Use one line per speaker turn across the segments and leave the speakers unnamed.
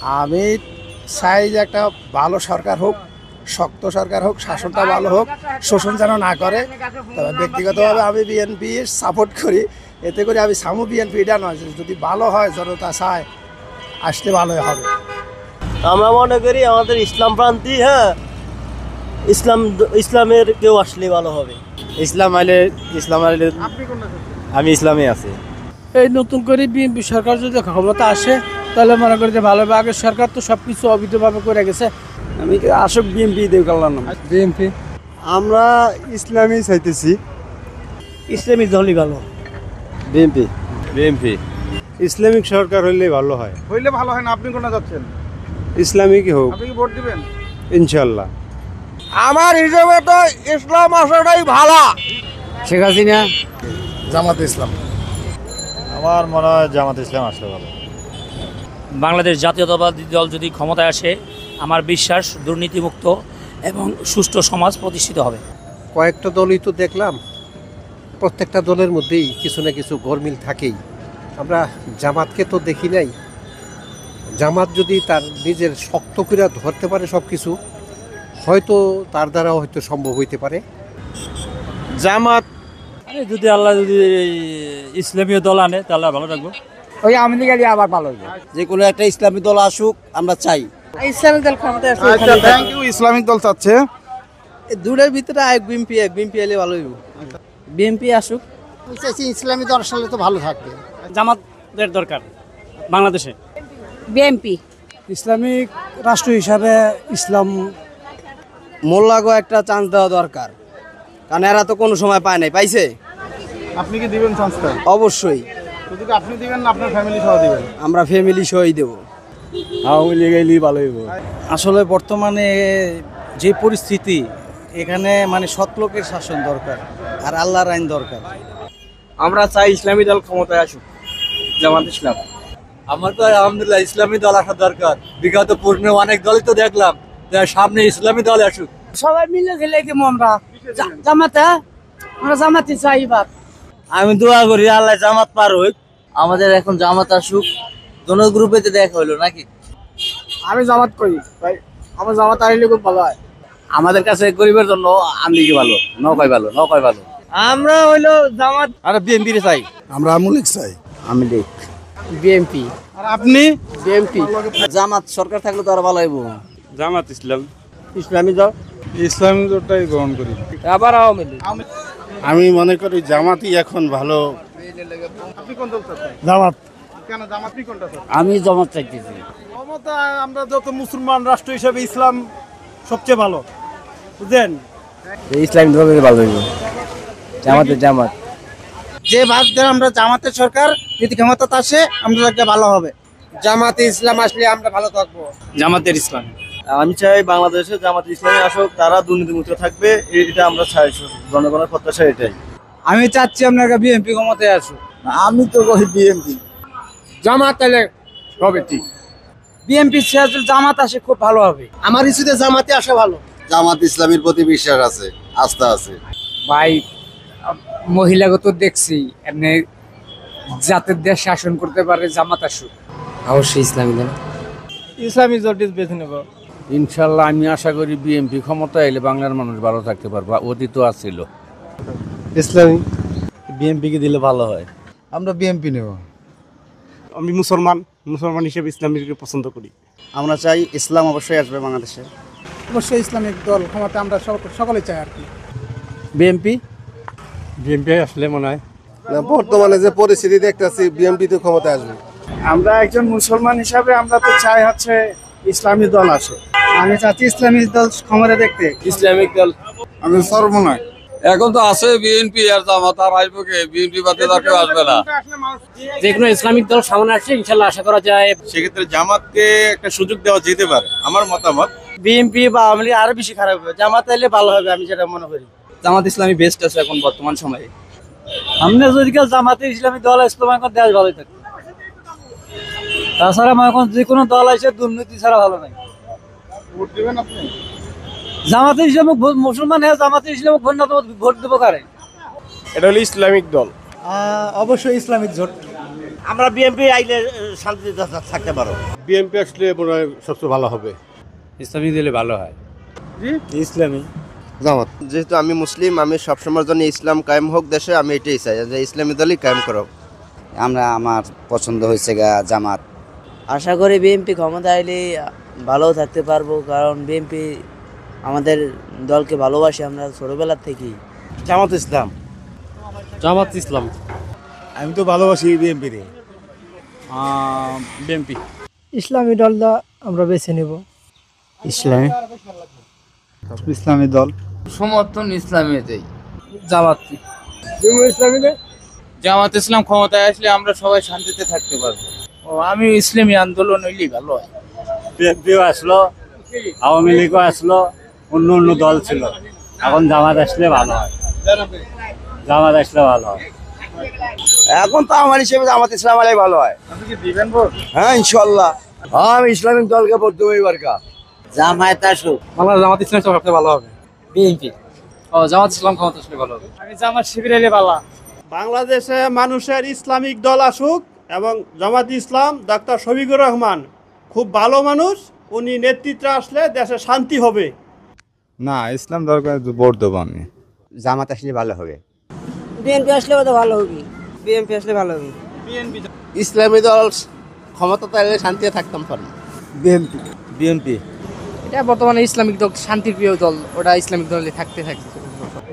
আমি চাই যে একটা ভালো সরকার হোক, শক্ত সরকার হোক, শাসনটা ভালো হোক, শোষণ যেন না করে। তবে ব্যক্তিগতভাবে আমি বিএনপি সাপোর্ট করি, এতে করে আমি সামু বিএনপিটা নয়, যদি ভালো হয় জনতা চায় আসলে ভালোই হবে।
আমরা মনে করি আমাদের ইসলামপন্থী, ইসলামের কেউ আসলে ভালো হবে।
ইসলাম আইলে আমি ইসলামে আছি।
এই নতুন করে বিএনপি সরকার যদি ক্ষমতা আসে তাহলে মনে করি যে ভালো হবে। আগের সরকার তো সবকিছু অবৈধভাবে করে গেছে।
আমি আসক বিএনপি দেওয়ার নাম
বিএনপি
আমরা ইসলামী চাইতেছি।
ইসলামী দলই ভালো।
বিএনপি ইসলামিক সরকার হইলে ভালো হয়।
না। আপনি কোনটা যাচ্ছেন?
ইসলামিকই হোক,
আপনি কি ভোট দিবেন?
ইনশাল্লাহ।
আমার হিসেবে তো ইসলাম আসাটাই ভালো।
শেখ হাসিনা,
জামাত ইসলাম।
আমার মনে হয় জামাত ইসলাম আসলে ভালো।
বাংলাদেশ জাতীয়তাবাদী দল যদি ক্ষমতায় আসে, আমার বিশ্বাস দুর্নীতিমুক্ত এবং সুষ্ঠু সমাজ প্রতিষ্ঠিত হবে।
কয়েকটা দলই তো দেখলাম, প্রত্যেকটা দলের মধ্যেই কিছু না কিছু গরমিল থাকেই। আমরা জামাতকে তো দেখি নাই। জামাত যদি তার নিজের শক্ত করে ধরতে পারে সব কিছু, হয়তো তার দ্বারা হয়তো সম্ভব হইতে পারে।
জামাত
যদি আল্লাহ যদি ইসলামীয় দল আনে তাহলে ভালো থাকবো।
ওই আওয়ামী লীগ আবার ভালো হবে।
যে কোনো একটা ইসলামী দল আসুক আমরা চাই।
ইসলামিক দল ক্ষমতায় আসলে
আচ্ছা, থ্যাংক ইউ। ইসলামিক দল চাচ্ছে।
দুটোর ভিতরে বিএনপি এলে ভালো হইব। বিএনপি আসুক।
ইসলামী দল আসলে তো ভালো থাকবে।
জামাতের দরকার বাংলাদেশে।
বিএনপি
ইসলামিক রাষ্ট্র হিসাবে ইসলাম
মোল্লাগো একটা চান্স দেওয়া দরকার, কারণ এরা তো কোনো সময় পায় নাই, পাইছে।
আপনি কি দিবেন চান্সটা?
অবশ্যই।
যদি আপনি দিবেন না আপনার ফ্যামিলি সহ দিবেন?
আমরা ফ্যামিলি সহই দেবো।
আওয়ামী লীগ এলে ভালো হইব।
আসলে বর্তমানে যে পরিস্থিতি, এখানে মানে সৎ লোকের শাসন দরকার আর আল্লাহর আইন দরকার।
আমরা চাই ইসলামী দল ক্ষমতায় আসুক, জামাত ইসলাম।
আমার তো আলহামদুলিল্লাহ ইসলামী দল আসা দরকার। বিগত পূর্ণে অনেক দলই তো দেখলাম, সামনে ইসলামী দল আসুক।
সবাই মিলে খেলে দেবো আমরা জামাতে, আমরা জামাতে চাই।
আমি দোয়া করি আল্লাহ জামাত পার হোক। আমাদের এখন জামাত আসুক। দোনো গ্রুপেতে দেখা হইলো নাকি?
আমি জামাত করি ভাই, আমার জামাত আসলে খুব ভালো হয়।
আমাদের কাছে গরিবের জন্য আমলিগি ভালো, নৌকাই ভালো।
আমরা হইলো জামাত
আর বিএনপি চাই।
আমরা আওয়ামী লীগ চাই।
আমি দেখ
বিএনপি।
আর আপনি?
বিএনপি।
জামাত সরকার থাকলে তো আরো ভালো হইব।
জামাত ইসলাম।
ইসলামী দল।
ইসলামিক দলটাই গ্রহণ করি।
আবার আওয়ামী লীগ।
আমি মনে করি জামাতই এখন ভালো।
আপনি কোন দল চাচ্ছেন?
জামাত।
কেন জামাত? আপনি কোনটা চাচ্ছেন?
আমি জামাত চাইতেছি।
ক্ষমতা আমরা যত মুসলমান রাষ্ট্র হিসেবে ইসলাম সবচেয়ে ভালো, বুঝলেন?
ইসলামী দল ভালো হইব। জামাত
যে ভাবতে আমরা জামাতের সরকার যদি ক্ষমতা আসে আমরা ভালো হবে। জামাতে ইসলাম আসলে আমরা ভালো থাকবো।
জামাতের ইসলাম।
আমি চাই বাংলাদেশে জামাত ইসলামী আসুক, তারা দুর্নীতিমুক্ত থাকবে, এটা আমরা চাই। জনগণের প্রত্যাশা এটাই।
আমি চাচ্ছি আপনাকে বিএনপি ক্ষমতায় আসুক।
আমি তো কই বিএনপি।
জামাত এলে হবে ঠিক। বিএনপি ছেড়ে জামাত আসে খুব ভালো হবে।
আমার ইস্যুতে জামাতে আসা ভালো।
জামাত ইসলামের প্রতি বিশ্বাস আছে, আস্থা আছে।
ভাই মহিলাগত দেখছি এমনি জাতের দেশ শাসন করতে পারে, জামাত আসুক।
অবশ্যই ইসলামী দল।
ইসলামী দলটি বেছে নেব ইনশাল্লাহ। আমি আশা করি বিএনপি ক্ষমতা এলে বাংলার মানুষ ভালো থাকতে পারবে। অতীত আসছিল
ইসলামী। বিএনপিকে দিলে ভালো হয়।
আমরা বিএনপি নেব।
আমি মুসলমান হিসেবে ইসলামীকে পছন্দ করি।
আমরা চাই ইসলাম অবশ্যই আসবে বাংলাদেশে।
অবশ্যই ইসলামিক দল ক্ষমতা আমরা সকলে চাই আর কি।
বিএনপি
আসলে মনে হয়
বর্তমানে যে পরিস্থিতি দেখতেছি বিএনপি তো ক্ষমতা আসবে।
আমরা একজন মুসলমান হিসাবে আমরা তো চাই হচ্ছে ইসলামী দল আসে।
আমি চাচ্ছি ইসলামিক দল ক্ষমতা দেখতে।
ইসলামিক দল।
আমি সর্বনয়।
এখন তো আছে বিএনপি আর জামাত, আর আসবে কে? বিএনপি বাদে আর কেউ আসবে না।
যে কোনো ইসলামিক দল সামনে আসছে ইনশাল্লাহ আশা করা যায়।
সেক্ষেত্রে জামাতকে একটা সুযোগ দেওয়া যেতে পারে, আমার মতামত।
বিএনপি বা আওয়ামী লীগ আরো বেশি খারাপ হবে, জামাত এলে ভালো হবে আমি যেটা মনে করি।
জামাত ইসলামী বেস্ট আছে এখন বর্তমান সময়ে।
সামনে যদি কেউ জামাতে ইসলামী দল আসতো এখন দেশ ভালোই থাকতো। তাছাড়া এখন যে কোনো দল আসে দুর্নীতি ছাড়া ভালো নাই।
ভোট দিবেন আপনি?
জামাতে ইসলাম মুসলমান জামাতে ইসলাম ভোট দেবো কারে?
এটা হলো ইসলামিক দল।
অবশ্যই ইসলামিক জোট।
আমরা বিএনপি আইলে শান্তিতে থাকতে পারো।
বিএনপি আসলে মনে হয় সবচেয়ে ভালো হবে।
ইসলামী দিলে ভালো হয়।
ইসলামী
জামাত। যেহেতু আমি মুসলিম, আমি সবসময়ের জন্য ইসলাম কায়েম হোক দেশে, আমি এটাই চাই যে ইসলামী দলই কায়েম করো।
আমার পছন্দ হয়েছে জামাত। আশা করি বিএনপি ক্ষমতা আইলে ভালো থাকতে পারবো, কারণ বিএনপি আমাদের দলকে ভালোবাসি আমরা ছোটবেলার থেকেই।
জামাত ইসলাম।
জামাত ইসলাম।
আমি তো ভালোবাসি বিএনপি রে।
বিএনপি।
ইসলামী দলটা আমরা বেছে নেব।
ইসলামী ইসলামী দল।
সমর্থন ইসলামীতেই।
জামাত।
জামাত ইসলাম ক্ষমতায় আসলে আমরা সবাই শান্তিতে থাকতে পারবো।
আমি ইসলামী আন্দোলন হইলেই ভালো হয়।
বিএনপিও আসলো, আওয়ামী লীগও আসলো, অন্য অন্য দল ছিল। এখন জামাত আসলে ভালো হয়। জামাত আসলে ভালো হয়।
এখন তো আমার হিসেবে জামাত ইসলাম আলাই ভালো হয়।
আপনি কি দিবেন ভোট?
হ্যাঁ ইনশাল্লাহ। আমি ইসলামিক দলকে ভোট দেবো এবার।
জামায়াত আসুক।
বাংলাদেশ জামাত ইসলাম সবচেয়ে ভালো হবে।
বিএনপি।
জামাত ইসলাম ক্ষমতা আসলে ভালো হবে।
আমি জামাত শিবির এলে ভালো।
বাংলাদেশে মানুষের ইসলামিক দল আসুক এবং জামাত ইসলাম ডক্টর শফিকুর রহমান খুব ভালো মানুষ, উনি নেতৃত্বে আসলে দেশে শান্তি হবে।
না, ইসলাম দরকার ভোট দেবো আমি।
জামাত আসলে ভালো হবে।
বিএনপি আসলে তো ভালো হবে। বিএনপি আসলে ভালো হবে।
ইসলামী দল ক্ষমতা তাইলে শান্তিতে থাকতাম পারবো।
বিএনপি।
বিএনপি।
এটা বর্তমানে ইসলামিক দল, শান্তিপ্রিয় দল, ওটা ইসলামিক দলে থাকতে।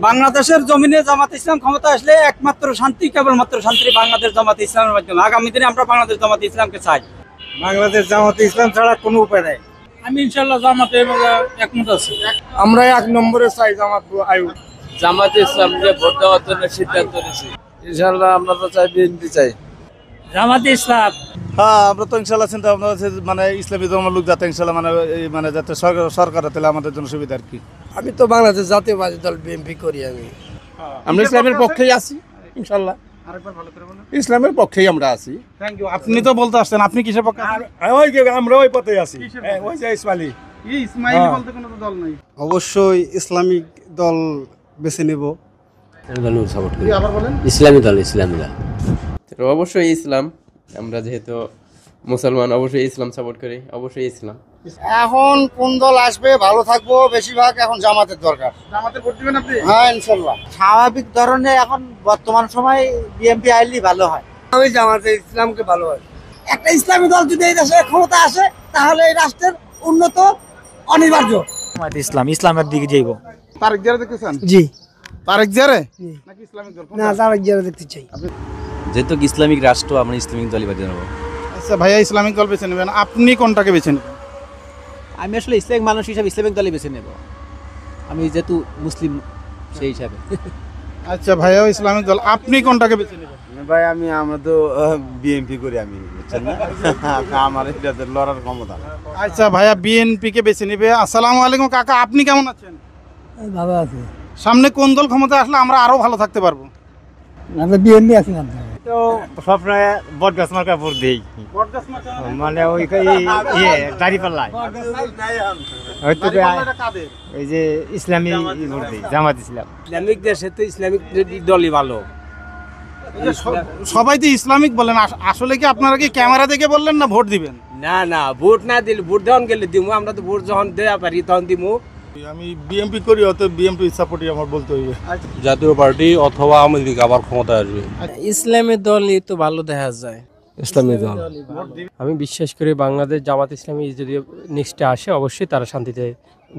বাংলাদেশের জমিনে জামাত ইসলাম ক্ষমতা আসলে একমাত্র শান্তি, কেবলমাত্র শান্তি বাংলাদেশ জামাত ইসলামের মাধ্যমে। আগামী দিনে আমরা বাংলাদেশ জামাত ইসলামকে চাই।
বাংলাদেশ জামাত ইসলাম ছাড়া কোনো উপায় নাই।
আমি ইনশাআল্লাহ জামাতে একমত আছি।
আমরা 1 নম্বরে চাই জামাত আয়ু।
জামাত ইসলামকে ভোট দেওয়ার জন্য সিদ্ধান্ত নিয়েছি।
ইনশাআল্লাহ আমরা তো চাই বিএনপি চাই।
জামাত ইসলাম।
হ্যাঁ, আমরা তো ইনশাল্লাহ চিন্তা ভাবনা আছে মানে ইসলামী ধর্মের লোক যাতে ইনশাল্লাহ মানে যাতে সরকার তাহলে আমাদের জন্য সুবিধা আর কি।
আমি তো বাংলাদেশ জাতীয়বাদী দল বিএনপি করি।
আমরা ইসলামের পক্ষেই আছি ইনশাল্লাহ। ইসলামের পক্ষেই আমরা আছি।
Thank you. আপনি তো বলতে আসছেন, আপনি কিসের পক্ষে?
আমরা ওই পথেই আছি। ওই যে ইসমাইলি।
ইসমাইলি বলতে কোনো তো দল নাই।
অবশ্যই ইসলামিক দল বেছে নেব।
ইসলামী দল। ইসলামী দল।
অবশ্যই ইসলাম। আমরা যেহেতু মুসলমান, অবশ্যই ইসলাম সাপোর্ট করি। অবশ্যই ইসলাম।
এখন কোন দল আসবে ভালো থাকবো, বেশিরভাগ এখন জামাতের দরকার।
জামাতে ভোট দিবেন আপনি?
হ্যাঁ ইনশাল্লাহ।
স্বাভাবিক ধরনের এখন বর্তমান সময় বিএনপি আইলেই ভালো হয়।
আমি জামাতে ইসলামকে ভালো হয়। একটা ইসলামী দল যদি এই দেশে ক্ষমতা আসে তাহলে এই রাষ্ট্রের উন্নত অনিবার্য।
ইসলাম, ইসলামের দিকে যাইব।
তারেক জিয়া দেখতেছেন?
জি।
তারেক জিয়ারে নাকি ইসলামিক দল?
না, তারেক জিয়া দেখতে চাই।
যেহেতু ইসলামিক রাষ্ট্র, আমরা ইসলামিক দলই বেছে নেব।
আচ্ছা ভাইয়া, ইসলামিক দল বেছে নেবেন, আপনি কোনটাকে বেছে নেবেন?
আমি আসলে ইসলামিক মানুষ হিসাবে ইসলামিক দলই বেছে নেব। আমি যেহেতু মুসলিম সেই হিসাবে।
আচ্ছা ভাইয়া, ইসলামিক দল, আপনি কোনটাকে বেছে নেবেন?
ভাই আমরা তো বিএনপি করি আমি, বুঝছেন না? আমার এটা লড়ার ক্ষমতা।
আচ্ছা ভাইয়া, বিএনপি কে বেছে নেবে। আসসালামু আলাইকুম কাকা, আপনি কেমন আছেন?
ভালো আছে।
সামনে কোন দল ক্ষমতা আসলে আমরা আরো ভালো থাকতে পারবো?
আমরা বিএনপি আছি না।
তো সবসময় বট গাছ মার্কা ভোট দেই, মানে ওই দাঁড়িপাল্লায় হয়তো ওই যে ইসলামী ভোট দেই, জামাত ইসলাম।
ইসলামিক দেশে তো ইসলামিক দলই ভালো।
সবাই তো ইসলামিক বলেন, আসলে কি আপনারা কি ক্যামেরা দেখে বললেন না ভোট দিবেন?
না, ভোট না দিলে, ভোট দেওয়ান গেলে দিমু। আমরা তো ভোট যখন দেওয়া পারি তখন দিমু।
আমি বিএনপি করি, অত বিএনপি সাপোর্টই আমার বলতে হইবে।
জাতীয় পার্টি অথবা আওয়ামী লীগ আবার ক্ষমতায় আসবে।
ইসলামী দলই তো ভালো দেখা যায়।
ইসলামী দল।
আমি বিশ্বাস করি বাংলাদেশ জামাত ইসলামী যদি নেক্সটে আসে অবশ্যই তারা শান্তিতে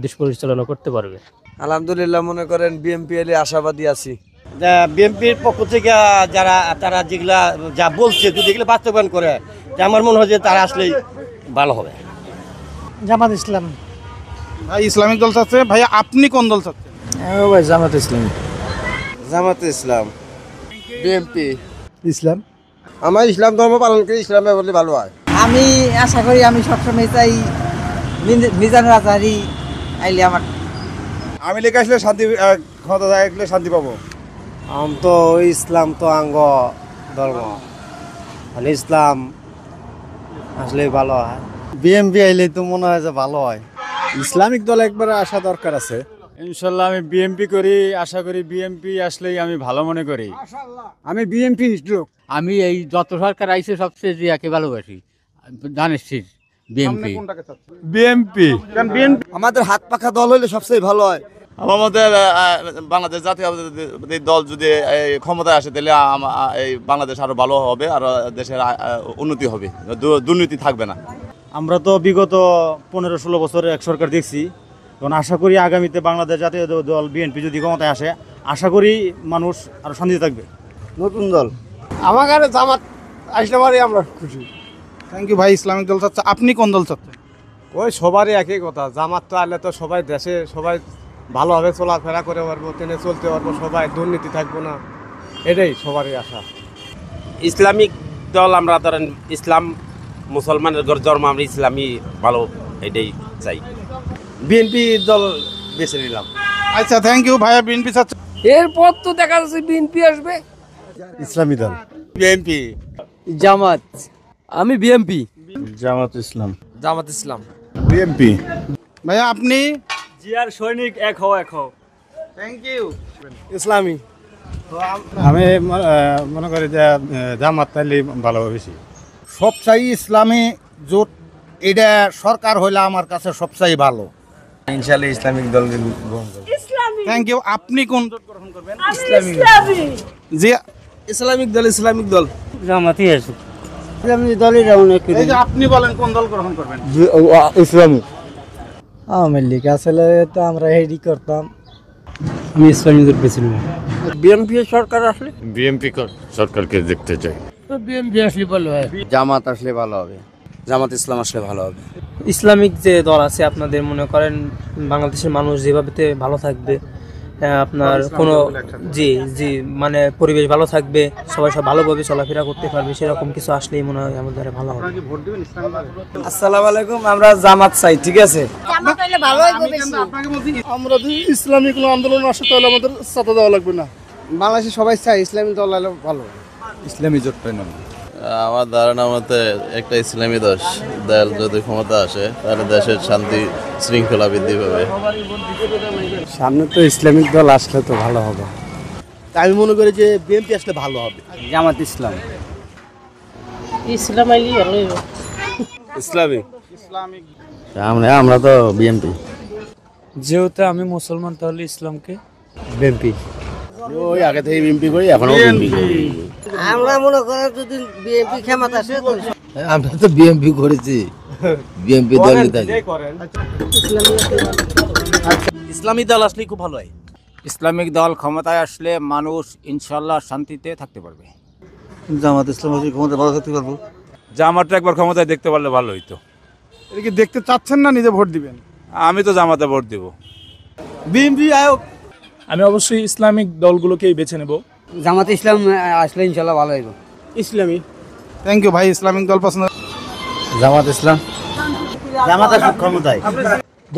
দেশ পরিচালনা করতে পারবে।
আলহামদুলিল্লাহ, মনে করেন বিএনপি এলে আশাবাদী আছি।
বিএনপির পক্ষ থেকে তারা যেগুলা যা বলছে যদি এগুলো বাস্তবায়ন করে, আমার মনে হয় যে তারা আসলেই ভালো হবে।
জামাত ইসলাম।
ভাই ইসলামিক দল চাচ্ছে, ভাইয়া আপনি কোন দল চাচ্ছেন?
ভাই জামাত ইসলাম।
জামাত ইসলাম।
বিএনপি।
ইসলাম। আমার ইসলাম ধর্ম পালন করি, ইসলামে বললে ভালো হয়।
আমি আশা করি, আমি সবসময় চাই মিজানুর আজহারি আইলে আমার।
আমি লেখা আসলে শান্তি, ক্ষমতা আসলে শান্তি পাবো।
তো ইসলাম তো আঙ্গ ধর্ম, মানে ইসলাম আসলে ভালো হয়। বিএনপি আইলে তো মনে হয় যে ভালো হয়।
ইসলামিক দল একবার আসা দরকার আছে।
ইনশাল্লাহ আমি বিএনপি করি, আশা করি বিএনপি আসলেই আমি ভালো মনে করি।
আমি বিএনপি লোক।
আমি এই যত সরকার আইছে সবচেয়ে জিয়াকে ভালোবাসি, ধানের বিএনপি।
বিএনপি
আমাদের হাত পাখা দল হলে সবচেয়ে ভালো হয়।
আমাদের বাংলাদেশ জাতীয় দল যদি ক্ষমতায় আসে তাহলে এই বাংলাদেশ আরো ভালো হবে আর দেশের উন্নতি হবে, দুর্নীতি থাকবে না।
আমরা তো বিগত 15-16 বছরে এক সরকার দেখছি, এখন আশা করি আগামীতে বাংলাদেশ জাতীয় দল বিএনপি যদি ক্ষমতায় আসে, আশা করি মানুষ আরো শান্তিতে থাকবে।
নতুন দল
আমার কাছে জামাত আসলে পরে আমরা খুশি।
থ্যাংক ইউ ভাই। ইসলামিক দল চাচ্ছে, আপনি কোন দল চাচ্ছেন?
ওই সবারই একই কথা, জামাত তো আনলে তো সবাই দেশে সবাই ভালোভাবে চলাফেরা করে পারবো, ট্রেনে চলতে পারবো, সবাই দুর্নীতি থাকবো না, এটাই সবারই আশা।
ইসলামিক দল আমরা ধরেন ইসলাম মুসলমানের জন্ম, আমরা ইসলামী ভালো, এটাই চাই।
বিএনপি দল বেছে নিলাম।
আচ্ছা থ্যাংক ইউ ভাইয়া। বিএনপি চাচ্ছে,
এরপর তো দেখা যাচ্ছে বিএনপি আসবে।
ইসলামী দল
বিএনপি।
জামাত। আমি বিএনপি।
জামাত ইসলাম।
জামাত ইসলাম।
বিএনপি। ভাইয়া আপনি?
জিয়ার সৈনিক, এক হও এক হও।
Thank you.
ইসলামী।
আমি মনে করি যে জামাত তাইলে ভালো বেশি।
সবচাই ইসলামী জোট, এটা সরকার হইলে আমার কাছে সবচাই ভালো।
ইনশাআল্লাহ ইসলামিক দল গ্রহণ করব।
Thank you. আপনি কোন দল গ্রহণ করবেন?
ইসলামী।
জি
ইসলামিক দল। ইসলামিক দল।
জামাতই আছে।
ইসলামী দলের অনেক।
এই যে আপনি বলেন কোন দল গ্রহণ করবেন?
ইসলামী।
আওয়ামী লীগ আসলে তো আমরা হেডি করতাম।
আমি ইসলামী দল বেছে নেব।
বিএনপি সরকার আসলে
বিএনপি সরকারকে দেখতে চাই।
বিএনপি আসলে ভালো হয়।
জামাত আসলে ভালো হবে।
জামাত ইসলাম আসলে ভালো হবে।
ইসলামিক যে দল আছে আপনাদের, মনে করেন বাংলাদেশের মানুষ যেভাবে ভালো থাকবে, আপনার কোনো জি জি মানে পরিবেশ ভালো থাকবে, সবাই সব ভালোভাবে চলাফেরা করতে পারবে, সেরকম কিছু আসলেই মনে হয় আমাদের ভালো হবে।
আসসালামু আলাইকুম, আমরা জামাত চাই, ঠিক আছে?
জামাত হলে ভালো হবে বেশি।
আমরা যদি ইসলামিক কোনো আন্দোলন আসে তাহলে আমাদের সাথে দেওয়া লাগবে না। বাংলাদেশে সবাই চাই ইসলামী দল হলে ভালো।
ইসলামী জোট পাই না। আমার ধারণা মতে একটা ইসলামী দল যদি ক্ষমতা আসে তাহলে দেশের শান্তি শৃঙ্খলা বৃদ্ধি পাবে।
সামনে তো ইসলামিক দল আসলে তো ভালো হবে।
আমি মনে করি যে বিএনপি আসলে ভালো হবে।
জামাত ইসলাম।
ইসলাম আইলি ভালো হবে।
ইসলামী।
আমরা তো বিএনপি।
যেহেতু আমি মুসলমান, তাহলে ইসলামকে।
বিএনপি।
ওই আগে থেকে বিএনপি করি, এখনো বিএনপি করি।
আমরা মনে করি যদি বিএনপি ক্ষমতা আসে,
আমরা তো বিএনপি করেছি, বিএনপি দলই থাকে।
ইসলামী দল আসলে খুব ভালো হয়।
ইসলামিক দল ক্ষমতায় আসলে মানুষ ইনশাল্লাহ শান্তিতে থাকতে পারবে।
জামাত ইসলাম ক্ষমতা ভালো থাকতে পারবো।
জামাতটা একবার ক্ষমতায় দেখতে পারলে ভালো হইতো।
এটা কি দেখতে চাচ্ছেন না নিজে ভোট দিবেন?
আমি তো জামাতে ভোট দেব।
বিএনপি আয়োগ।
আমি অবশ্যই ইসলামিক দলগুলোকেই বেছে নেব।
জামাত ইসলাম আসলে ইনশাল্লাহ ভালো হবে।
ইসলামী।
থ্যাংক ইউ ভাই। ইসলামিক দল পছন্দ।
জামাত ইসলাম।
জামাত আসুক ক্ষমতায়।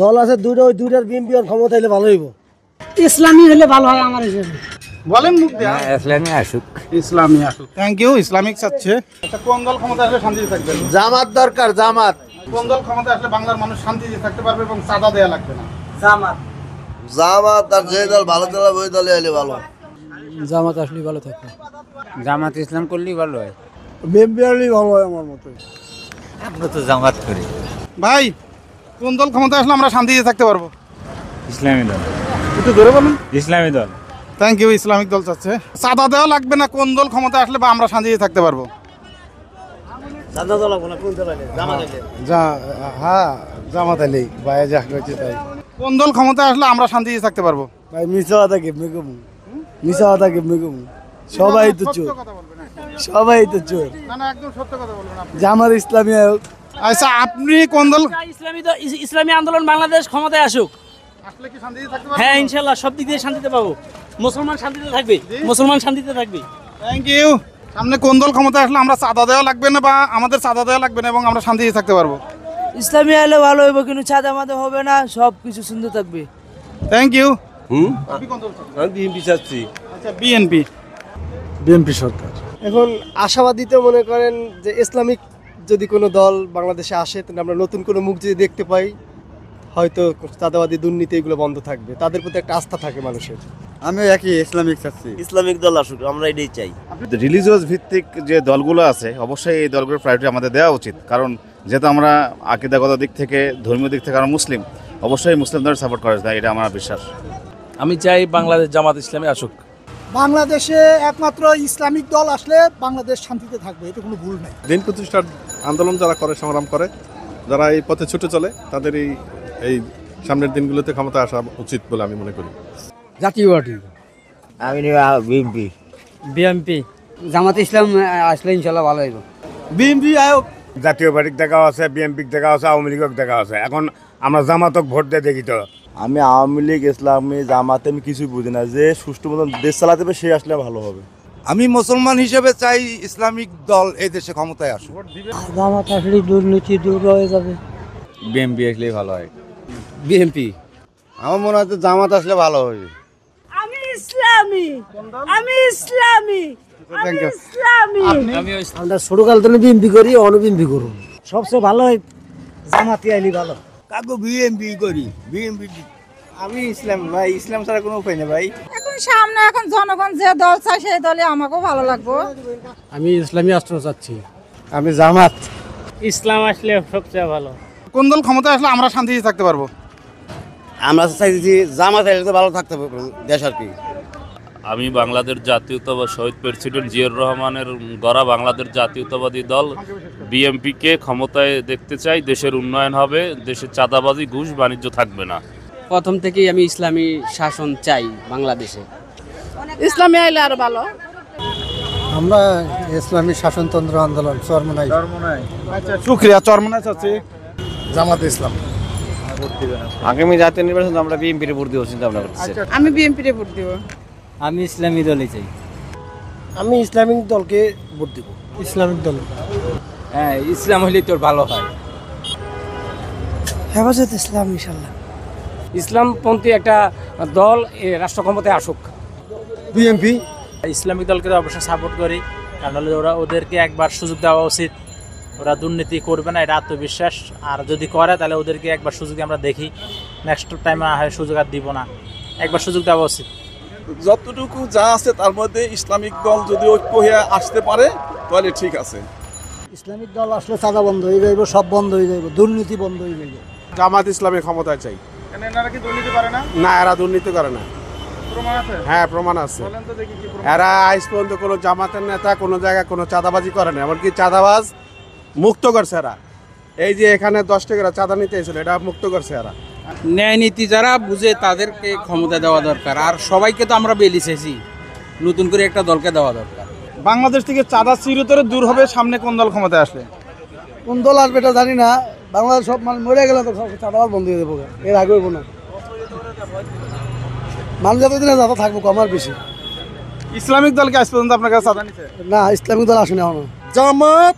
দল আছে দুটো, ওই দুটার বিএনপি আর ক্ষমতা হলে ভালো হইব।
ইসলামী হলে ভালো হয় আমার হিসেবে।
বলেন মুখ দেয়া।
ইসলামী আসুক।
ইসলামী আসুক। Thank you. ইসলামিক চাচ্ছে। আচ্ছা কোন দল ক্ষমতা আসলে শান্তিতে থাকবে?
জামাত দরকার, জামাত।
কোন দল ক্ষমতা আসলে বাংলার মানুষ শান্তিতে থাকতে পারবে এবং চাঁদা দেয়া লাগবে না?
জামাত।
জামাত আর যে দল ভালো দল ওই দলে এলে ভালো।
জামাত আসলে ভালো থাকবে।
জামাত ইসলাম করলেই ভালো হয়।
বিএনপি আসলেই ভালো হয় আমার মতে।
আমরা তো জামাত করি।
ভাই কোন দল ক্ষমতা আসলে আমরা শান্তিতে থাকতে পারবো?
ইসলামী দল।
একটু ধরে বলুন।
ইসলামী দল।
Thank you. ইসলামিক দল চাচ্ছে। চাঁদা দেওয়া লাগবে না, কোন দল ক্ষমতা আসলে বা আমরা শান্তিতে থাকতে পারবো?
হ্যাঁ জামাত আলী ভাই যা কইছে তাই।
কোন দল ক্ষমতা আসলে আমরা শান্তিতে থাকতে পারবো?
ভাই মিছা কথা কেমনে কমু? মিছা কথা কেমনে কমু? সবাই তো চোর, সবাই তো চোর।
না না, একদম সত্য কথা বলবেন আপনি।
জামাত ইসলামী আয়োগ।
আচ্ছা আপনি কোন দল?
ইসলামী আন্দোলন বাংলাদেশ ক্ষমতায় আসুক।
আসলে কি শান্তিতে থাকতে পারবো?
হ্যাঁ ইনশাল্লাহ, সব দিক দিয়ে শান্তিতে পাবো। মুসলমান শান্তিতে থাকবে, মুসলমান শান্তিতে থাকবে।
Thank you. সামনে কোন দল ক্ষমতা আসলে আমরা চাঁদা দেওয়া লাগবে না বা আমাদের চাঁদা দেওয়া লাগবে না এবং আমরা শান্তিতে থাকতে পারবো?
ইসলামী হলে ভালো হইব, কিন্তু চাঁদা মাদা হবে না, সব কিছু সুন্দর থাকবে।
Thank you.
আমি বিএনপি চাচ্ছি।
আচ্ছা বিএনপি।
বিএনপি সরকার। এখন আশাবাদীতে মনে করেন যে ইসলামিক যদি কোনো দল বাংলাদেশে আসে, তাহলে আমরা নতুন কোনো মুখ যদি দেখতে পাই,
হয়তো চাঁদাবাদী দুর্নীতি এগুলো বন্ধ থাকবে, তাদের প্রতি একটা আস্থা থাকে মানুষের।
আমি একই ইসলামিক চাচ্ছি।
ইসলামিক দল আসুক, আমরা এটাই চাই।
রিলিজিয়াস ভিত্তিক যে দলগুলো আছে অবশ্যই এই দলগুলোর প্রায়োরিটি আমাদের দেওয়া উচিত, কারণ যেহেতু আমরা আকীদাগত দিক থেকে ধর্মীয় দিক থেকে আমরা মুসলিম, অবশ্যই মুসলিমদের সাপোর্ট করা যায়, এটা আমার বিশ্বাস।
আমি চাই বাংলাদেশ জামাত ইসলামী আসুক।
বাংলাদেশে একমাত্র ইসলামিক দল আসলে বাংলাদেশ শান্তিতে থাকবে, এটা কোনো ভুল নাই।
দিন প্রতিষ্ঠার আন্দোলন যারা করে, সংগ্রাম করে, যারা এই পথে ছুটে চলে, তাদের এই সামনের দিনগুলোতে ক্ষমতা আসা উচিত বলে আমি মনে করি।
জাতীয় পার্টি
আমি বিএনপি।
বিএনপি
জামাত ইসলাম আসলে ইনশাল্লাহ ভালো হইব।
বিএনপি আয়োগ
জাতীয় পার্টিক দেখা আছে, বিএনপিক দেখা আছে, আওয়ামী লীগক দেখা আছে। এখন আমরা জামাতক ভোট দিয়ে দেখি তো।
আমি আওয়ামী লীগ, ইসলামী, জামাতে আমি কিছুই বুঝি না। যে সুষ্ঠু মতন দেশ চালাতে হবে সে আসলে ভালো হবে।
আমি মুসলমান হিসেবে চাই ইসলামিক দল এই দেশে ক্ষমতায় আসুক।
জামাত আসলে দুর্নীতি দূর হয়ে যাবে।
বিএনপি আসলেই ভালো হয়।
বিএনপি আমার মনে হয় জামাত আসলে ভালো হবে।
আমি ইসলামী, আমি ইসলামী, আমি ইসলামী।
আমরা ছোটকাল থেকে বিএনপি করি, বিএনপি করুন। সবচেয়ে ভালো হয় জামাতি আইলি ভালো।
কাকু বিএনপি করি, বিএনপি।
আমি ইসলাম ভাই, ইসলাম ছাড়া কোনো উপায় নেই ভাই।
এখন সামনে এখন জনগণ যে দল চায় সেই দলে আমাকেও ভালো লাগবে।
আমি ইসলামী রাষ্ট্র চাচ্ছি।
আমি জামাত।
ইসলাম আসলে সবচেয়ে ভালো।
কোন দল ক্ষমতায় আসলে আমরা শান্তিতে থাকতে পারবো?
আমরা চাইছি জামাত আসলে ভালো থাকতে পারবে দেশ আর কি।
আমি বাংলাদেশ জাতীয়তাবাদী শহীদ প্রেসিডেন্ট জিয়াউর রহমানের গড়া বাংলাদেশ জাতীয়তাবাদী দল বিএনপিকে ক্ষমতায় দেখতে চাই। দেশের উন্নয়ন হবে, দেশের চাঁদাবাজি, ঘুষ বাণিজ্য থাকবে না।
প্রথম থেকেই আমি ইসলামী শাসন চাই বাংলাদেশে।
ইসলামী আইলে আরো ভালো।
আমরা ইসলামী শাসনতন্ত্র আন্দোলন চরমনাই।
আচ্ছা, শুকরিয়া। চরমনাই চাচ্ছি।
জামাত ইসলাম।
আগামী জাতীয় নির্বাচন আমরা বিএনপির ভোট দিব চিন্তা ভাবনা করতেছি।
আমি বিএনপিতে ভোট দিব।
আমি ইসলামী দলই চাই।
আমি ইসলামিক দলকে ভোট দিব।
ইসলামিক দল।
হ্যাঁ, ইসলাম হলে তোর ভালো হয়।
হেফাজত ইসলাম ইনশাল্লাহ।
ইসলামপন্থী একটা দল রাষ্ট্র ক্ষমতায় আসুক।
বিএনপি।
ইসলামিক দলকে অবশ্যই সাপোর্ট করি, কারণ হলে ওদেরকে একবার সুযোগ দেওয়া উচিত। ওরা দুর্নীতি করবে না, এটা আত্মবিশ্বাস। আর যদি করে তাহলে ওদেরকে একবার সুযোগ আমরা দেখি, নেক্সট টাইমে হয় সুযোগ আর দিব না, একবার সুযোগ দেওয়া উচিত।
যতটুকু যা আছে তার মধ্যে ইসলামিক দল যদি ঐক্য হয়ে আসতে পারে তাহলে ঠিক আছে।
ইসলামিক দল আসলে চাঁদা বন্ধ হয়ে যাইব, সব বন্ধ হয়ে যাইব, দুর্নীতি বন্ধ হয়ে যাইব।
জামাত ইসলামের ক্ষমতায় চাই।
এনারা কি দুর্নীতি করে না?
না, এরা দুর্নীতি করে না।
প্রমাণ আছে?
হ্যাঁ, প্রমাণ আছে। এরা আজ পর্যন্ত কোনো জামাতের নেতা কোনো জায়গায় কোনো চাঁদাবাজি করে না, এমনকি চাঁদাবাজ মুক্ত করছে এরা। এই যে এখানে 10 টাকা চাঁদা নিতে এসেছিল, এটা মুক্ত করছে এরা।
ন্যায় নীতি যারা বুঝে তাদেরকে ক্ষমতা দেওয়া দরকার। আর সবাইকে তো আমরা বেলিছেছি, নতুন করে একটা দলকে দেওয়া দরকার।
বাংলাদেশ থেকে চাঁদা চিরতরে দূর হবে সামনে কোন দল ক্ষমতায় আসলে?
কোন দল আসবে এটা জানি না। বাংলাদেশ সব মানুষ মরে গেলে তো চাঁদাবাজ বন্ধ হয়ে দেবো, এর আগে হইব না। মানুষ যতদিনে চাঁদা থাকবো কমার বেশি।
ইসলামিক দলকে আজ পর্যন্ত আপনার কাছে চাঁদা নিতে?
না, ইসলামিক দল আসেনি এখনো।
জামাত,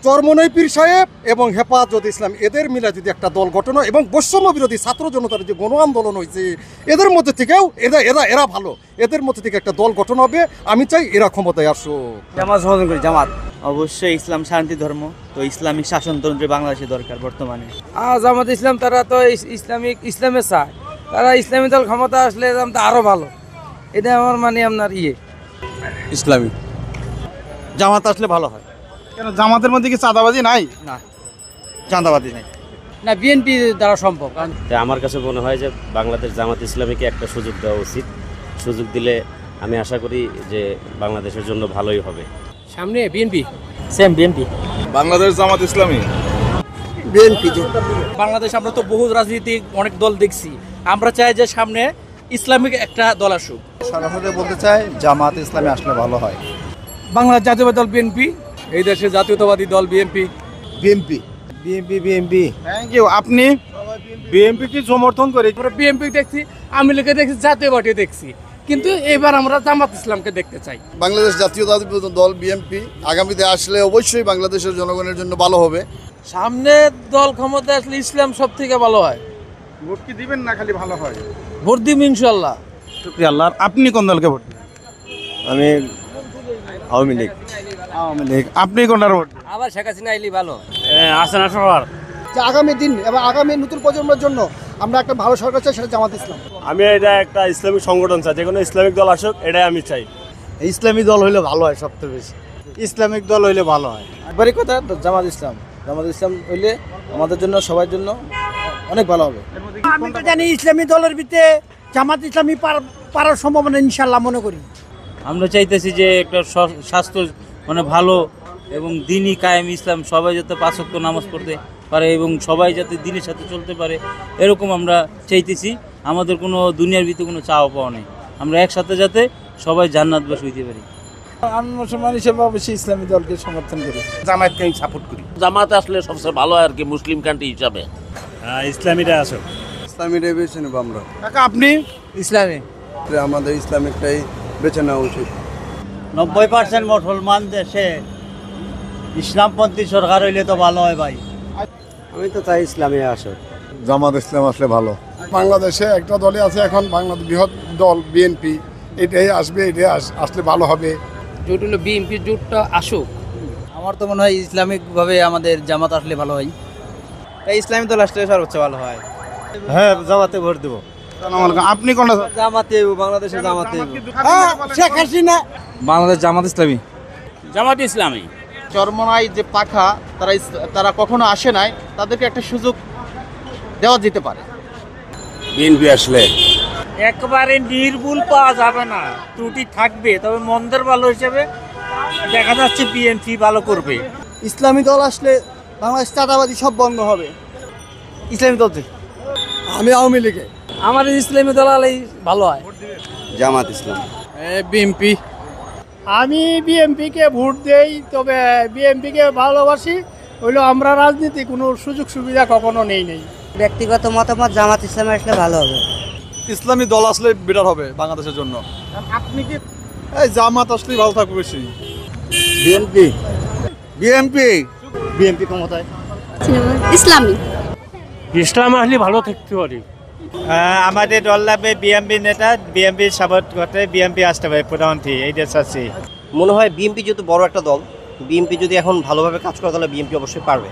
চরমনাই পীর সাহেব এবং হেফাজত ইসলাম এদের মিলে যদি একটা দল গঠন হয় এবং বৈষম্য বিরোধী ছাত্র জনতার যে গণ আন্দোলন হয়েছে এদের মধ্যে থেকেও এরা ভালো, এদের মধ্যে থেকে একটা দল গঠন হবে। আমি চাই এরা ক্ষমতায় আসুক।
জামাত সমর্থন করি। জামাত অবশ্যই ইসলাম শান্তি ধর্ম, তো ইসলামিক শাসনতন্ত্রে বাংলাদেশে দরকার বর্তমানে।
জামাত ইসলাম তারা তো ইসলামে চায়, তারা ইসলামী দল ক্ষমতা আসলে আরো ভালো। এটা আমার মানে আপনার
ইসলামী। জামাত আসলে ভালো হয়।
কেন, জামাতের মধ্যে কি চাঁদাবাজি নাই?
না, চাঁদাবাজি নাই।
না, বিএনপি দ্বারা সম্ভব।
আমার কাছে মনে হয় যে বাংলাদেশ জামাত ইসলামীকে একটা সুযোগ দেওয়া উচিত। সুযোগ দিলে আমি আশা করি যে বাংলাদেশের জন্য ভালোই হবে।
সামনে BNP, same BNP.
Bangladesh Jamaat Islami,
BNP.
Bangladesh আমরা তো বহু রাজনীতিক অনেক দল দেখছি, আমরা চাই যে সামনে ইসলামিক একটা দল আসুক।
সরাসরি বলতে চাই জামাত ইসলামী আসলে ভালো হয়।
বাংলাদেশ জাতীয়তাবাদী দল বিএনপি, এই দেশের জাতীয়তাবাদী দল বিএনপি।
বিএনপি।
বিএনপি।
Thank you. আপনি বিএনপি কি সমর্থন করে?
বিএনপি দেখছি, আওয়ামী লীগকে দেখছি, জাতীয় পার্টি দেখছি, কিন্তু এবার আমরা জামাত ইসলামকে দেখতে চাই।
বাংলাদেশ জাতীয়তাবাদী দল বিএনপি আগামীতে আসলে অবশ্যই বাংলাদেশের জনগণের জন্য ভালো হবে।
সামনে দল ক্ষমতা আসলে ইসলাম সব থেকে ভালো হয়।
ভোট কি দিবেন না খালি ভালো হয়?
ভোট দিব ইনশাল্লাহ।
শুকরিয়া আল্লাহ। আপনি কোন দলকে ভোট দিবেন?
আমি আওয়ামী লীগ।
আওয়ামী লীগ। আপনি কোনটার ভোট?
আবার শেখ হাসিনা আইলি ভালো।
আসেনা সবার।
যে আগামী দিন এবং আগামী নতুন প্রজন্মের জন্য আমরা একটা ভালো সরকার চাই, সেটা জামাত ইসলাম।
আমি এটা একটা ইসলামিক সংগঠন চাই, যে কোনো ইসলামিক দল আসুক, এটাই আমি চাই।
ইসলামী দল হইলে ভালো হয়, সবচেয়ে বেশি ইসলামিক দল হইলে ভালো হয়।
একবারই কথা, জামাত ইসলাম হইলে আমাদের জন্য, সবার জন্য অনেক ভালো হবে।
আমি তো জানি ইসলামী দলের ভিতরে জামাত ইসলামী পারার সম্ভাবনা ইনশাল্লাহ মনে করি।
আমরা চাইতেছি যে একটা স্বাস্থ্য মানে ভালো এবং দিনই কায়েম ইসলাম, সবাই যাতে 5 ওয়াক্ত নামাজ পড়তে পারে এবং সবাই যাতে দিনের সাথে চলতে পারে, এরকম আমরা চাইতেছি। আমাদের কোনো দুনিয়ার ভিতরে কোনো চাওয়া পাওয়া নেই, আমরা একসাথে যাতে সবাই জান্নাতবাসী হইতে পারি।
আমি মুসলমান হিসেবে অবশ্যই ইসলামী দলকে সমর্থন করি,
জামাতকে আমি সাপোর্ট করি।
জামাত আসলে সবচেয়ে ভালো আর কি, মুসলিম কান্ট্রি হিসাবে।
ইসলামীরা আসুক,
ইসলামীটাই বেছে নেবো আমরা।
আপনি ইসলামী,
আমাদের ইসলামিকটাই বেছে নেওয়া উচিত।
90% মুসলমান দেশে ইসলামপন্থী সরকার হইলে তো ভালো হয় ভাই।
আমি তো চাই ইসলামী আসুক।
জামাত ইসলাম আসলে ভালো।
বাংলাদেশে একটা দলই আছে এখন, বাংলাদেশ বৃহৎ দল বিএনপি, এটাই আসবে, এটাই আসলে ভালো হবে।
জোট হলো বিএনপি, জোটটা আসুক।
আমার তো মনে হয় ইসলামিকভাবে আমাদের জামাত আসলে ভালো হয়, তাই ইসলামী দল আসলে সর্বোচ্চ ভালো হয়।
হ্যাঁ, জামাতে ভোট দেবো। আপনি কোন
জামাতে, বাংলাদেশে জামাতে।
শেখ হাসিনা,
বাংলাদেশ জামাত ইসলামী।
জামাত ইসলামী।
চরমনাই যে পাখা, তারা কখনো আসে নাই, তাদেরকে একটা সুযোগ দেওয়া যেতে পারে।
বিএনপি আসলে
একবারে নির্ভুল পাওয়া যাবে না, ত্রুটি থাকবে, তবে মন্দের ভালো হিসেবে দেখা যাচ্ছে বিএনপি ভালো করবে।
ইসলামী দল আসলে বাংলাদেশ চাঁদাবাজি সব বন্ধ হবে।
ইসলামী দল,
আমি আওয়ামী লীগে।
আমাদের ইসলামী দল আলাই ভালো হয়।
জামাত ইসলাম।
বিএনপি।
আমি বিএনপিকে ভোট দেই, তবে বিএনপিকে ভালোবাসি। হইলো আমরা রাজনীতি কোনো সুযোগ সুবিধা কখনো নেই।
ব্যক্তিগত মতামত, জামাত ইসলামে আসলে ভালো হবে।
ইসলামী দল আসলে বেটার হবে বাংলাদেশের জন্য।
আপনি কি?
এই জামাত আসলেই ভালো থাকবে বেশি।
বিএনপি বিএনপি বিএনপি ক্ষমতায়।
ইসলামী
ইসলাম আসলে ভালো থাকতে পারে।
আমাদের দল লাগবে বিএনপি নেতা, বিএনপি সাপোর্ট করতে বিএনপি আসতে হবে প্রধানমন্ত্রী, এই দেশ আছে।
মনে হয় বিএনপি যেহেতু বড় একটা দল, বিএনপি যদি এখন ভালোভাবে কাজ করে তাহলে বিএনপি অবশ্যই পারবে।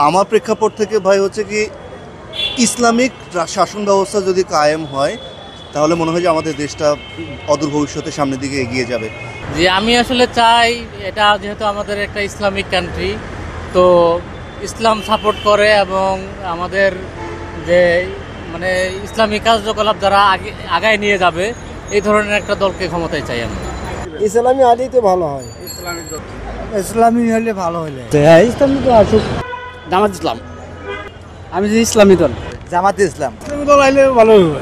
আমার প্রেক্ষাপট থেকে ভাই হচ্ছে কি, ইসলামিক শাসন ব্যবস্থা যদি কায়েম হয় তাহলে মনে হয় যে আমাদের দেশটা অদূর ভবিষ্যতে সামনের দিকে এগিয়ে যাবে।
যে আমি আসলে চাই, এটা যেহেতু আমাদের একটা ইসলামিক কান্ট্রি, তো ইসলাম সাপোর্ট করে এবং আমাদের যে মানে ইসলামিক কার্যকলাপ যারা আগায় নিয়ে যাবে, এই ধরনের একটা দলকে ক্ষমতায় চাই আমরা।
ইসলামী আলী তো ভালো হয়। ইসলামী হলে ভালো হলে।
হ্যাঁ, ইসলামী দল আসুক।
জামাত ইসলাম।
আমি যে ইসলামী দল,
জামাত ইসলাম।
ইসলামী দল আইলে ভালো হবে।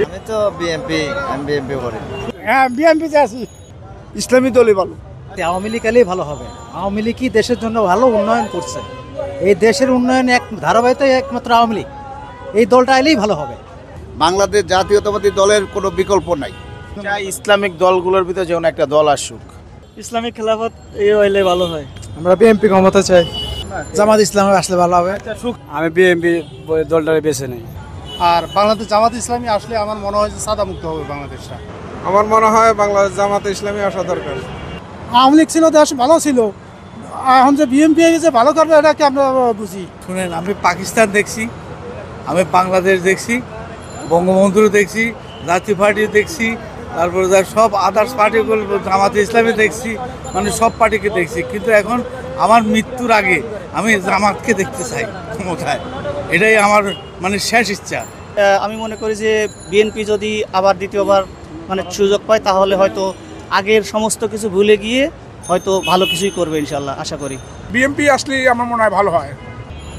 আমি তো বিএনপি, আমি বিএনপি করি।
হ্যাঁ, বিএনপিতে আছি।
ইসলামী দলই ভালো।
আওয়ামী লীগ এলেই ভালো হবে। আওয়ামী লীগ কি দেশের জন্য ভালো উন্নয়ন করছে, এই দেশের উন্নয়ন এক ধারাবাহিকতা একমাত্র আওয়ামী লীগ, এই দলটা এলেই ভালো হবে।
বাংলাদেশ জাতীয়তাবাদী দলের কোনো বিকল্প নাই। ইসলামিক দলগুলোর ভিতরে যেমন একটা দল আসুক।
ইসলামিক খেলাফত এই হইলে ভালো হয়। আমরা বিএনপি ক্ষমতা চাই।
জামাত ইসলামে আসলে ভালো হবে।
আমি বিএনপি দলটাকে বেছে নেই।
আর বাংলাদেশ জামাত ইসলামী আসলে আমার মনে হয় যে সাদা মুক্ত হবে বাংলাদেশটা।
আমার মনে হয় বাংলাদেশ জামাত ইসলামী আসা দরকার।
আওয়ামী লীগ ছিল, দেশ ভালো ছিল, এখন যে বিএনপি যে ভালো করবে এটাকে আমরা বুঝি।
শুনেন, আমি পাকিস্তান দেখছি, আমি বাংলাদেশ দেখছি, বঙ্গবন্ধু দেখছি, জাতীয় পার্টি দেখছি, তারপরে সব আদার্স পার্টিগুলো, জামাত ইসলামী দেখছি, মানে সব পার্টিকে দেখছি। কিন্তু এখন আমার মৃত্যুর আগে আমি জামাতকে দেখতে চাই ক্ষমতায়, এটাই আমার মানে শেষ ইচ্ছা। আমি মনে করি যে বিএনপি যদি আবার দ্বিতীয়বার মানে সুযোগ পায়, তাহলে হয়তো আগের সমস্ত কিছু ভুলে গিয়ে হয়তো ভালো কিছুই করবে ইনশাল্লাহ, আশা করি।
বিএনপি আসলে আমার মনে হয় ভালো হয়।